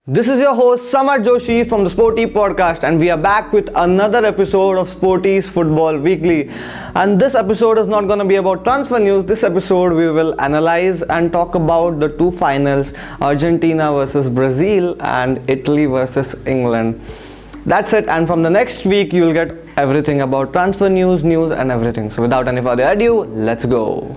This is your host Samar Joshi from the Sporty podcast, and we are back with another episode of Sportys Football Weekly. And this episode is not going to be about transfer news. This episode we will analyze and talk about the two finals, Argentina versus Brazil and Italy versus England. That's it, and from the next week you will get everything about transfer news and everything. So without any further ado, let's go.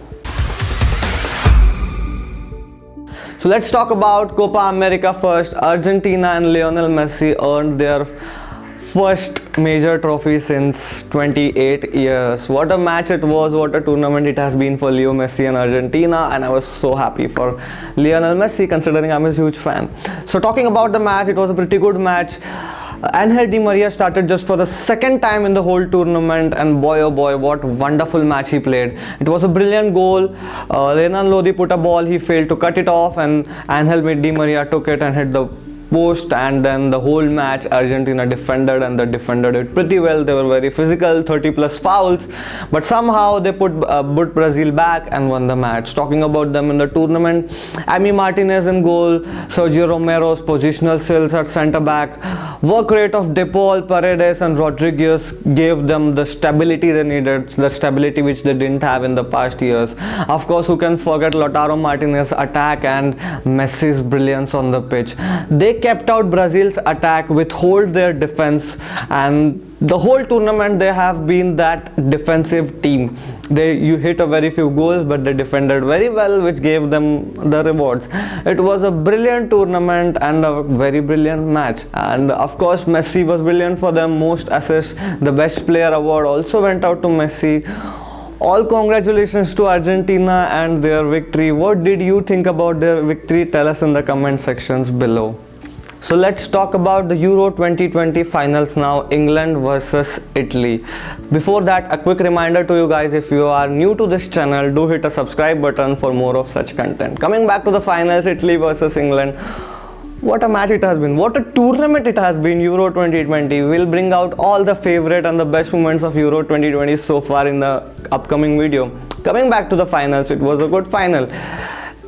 So let's talk about Copa America first. Argentina and Lionel Messi earned their first major trophy since 28 years. What a match it was, what a tournament it has been for Leo Messi and Argentina, and I was so happy for Lionel Messi considering I'm a huge fan. So talking about the match, it was a pretty good match. Angel Di Maria started just for the second time in the whole tournament, and boy oh boy, what wonderful match he played. It was a brilliant goal. Leonardo put a ball, he failed to cut it off, and Angel Di Maria took it and hit the post. And then the whole match Argentina defended, and they defended it pretty well. They were very physical, 30 plus fouls, but somehow they put Brazil back and won the match. Talking about them in the tournament, Emi Martinez in goal, Sergio Romero's positional skills at centre back, work rate of De Paul, Paredes and Rodriguez gave them the stability they needed, the stability which they didn't have in the past years. Of course, who can forget Lautaro Martinez's attack and Messi's brilliance on the pitch. They kept out Brazil's attack, withhold their defense, and the whole tournament they have been that defensive team. You hit a very few goals, but they defended very well, which gave them the rewards. It was a brilliant tournament and a very brilliant match, and of course Messi was brilliant for them. Most assists, the best player award also went out to Messi. All congratulations to Argentina and their victory. What did you think about their victory? Tell us in the comment sections below. So let's talk about the Euro 2020 finals now, England versus Italy. Before that, a quick reminder to you guys, if you are new to this channel, do hit a subscribe button for more of such content. Coming back to the finals, Italy versus England. What a match it has been. What a tournament it has been, Euro 2020. We'll bring out all the favorite and the best moments of Euro 2020 so far in the upcoming video. Coming back to the finals, it was a good final.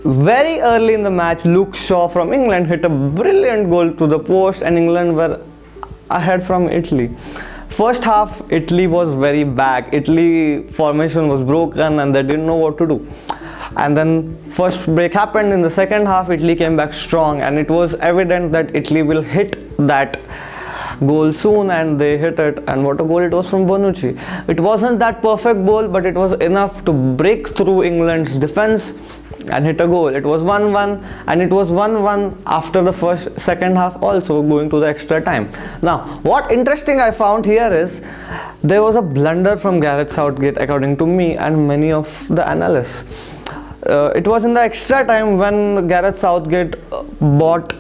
Very early in the match, Luke Shaw from England hit a brilliant goal to the post, and England were ahead from Italy. First half, Italy was very back. Italy formation was broken and they didn't know what to do. And then first break happened. In the second half, Italy came back strong, and it was evident that Italy will hit that goal soon, and they hit it. And what a goal it was from Bonucci. It wasn't that perfect goal, but it was enough to break through England's defense and hit a goal. It was 1-1, and it was 1-1 after the second half also, going to the extra time. Now what interesting I found here is there was a blunder from Gareth Southgate, according to me and many of the analysts. It was in the extra time when Gareth Southgate bought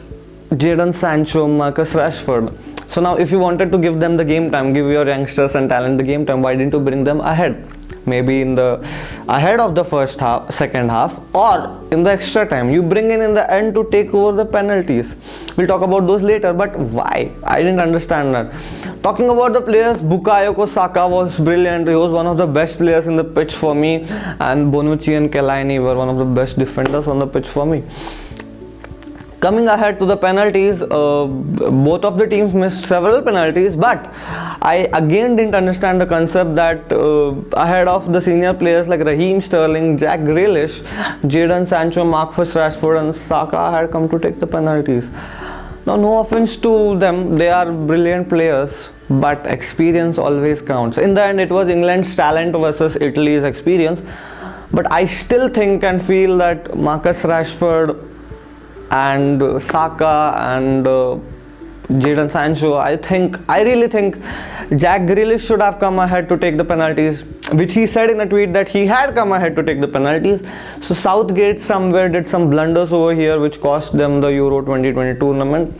Jadon, Sancho, Marcus Rashford. So now if you wanted to give them the game time, give your youngsters and talent the game time, why didn't you bring them ahead? Maybe ahead of the second half, or in the extra time. You bring in the end to take over the penalties. We'll talk about those later, but why? I didn't understand that. Talking about the players, Bukayo Saka was brilliant. He was one of the best players in the pitch for me, and Bonucci and Chiellini were one of the best defenders on the pitch for me. Coming ahead to the penalties, both of the teams missed several penalties, but I again didn't understand the concept that ahead of the senior players like Raheem Sterling, Jack Grealish, Jadon, Sancho, Marcus Rashford and Saka had come to take the penalties. Now, no offense to them, they are brilliant players, but experience always counts. In the end, it was England's talent versus Italy's experience, but I still think and feel that Marcus Rashford and Saka and Jadon Sancho, I really think Jack Grealish should have come ahead to take the penalties, which he said in a tweet that he had come ahead to take the penalties. So Southgate somewhere did some blunders over here, which cost them the Euro 2020 tournament.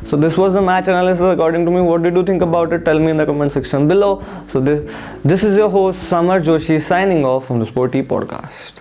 So this was the match analysis according to me. What did you think about it? Tell me in the comment section below. So this is your host Samar Joshi signing off from the Sporty podcast.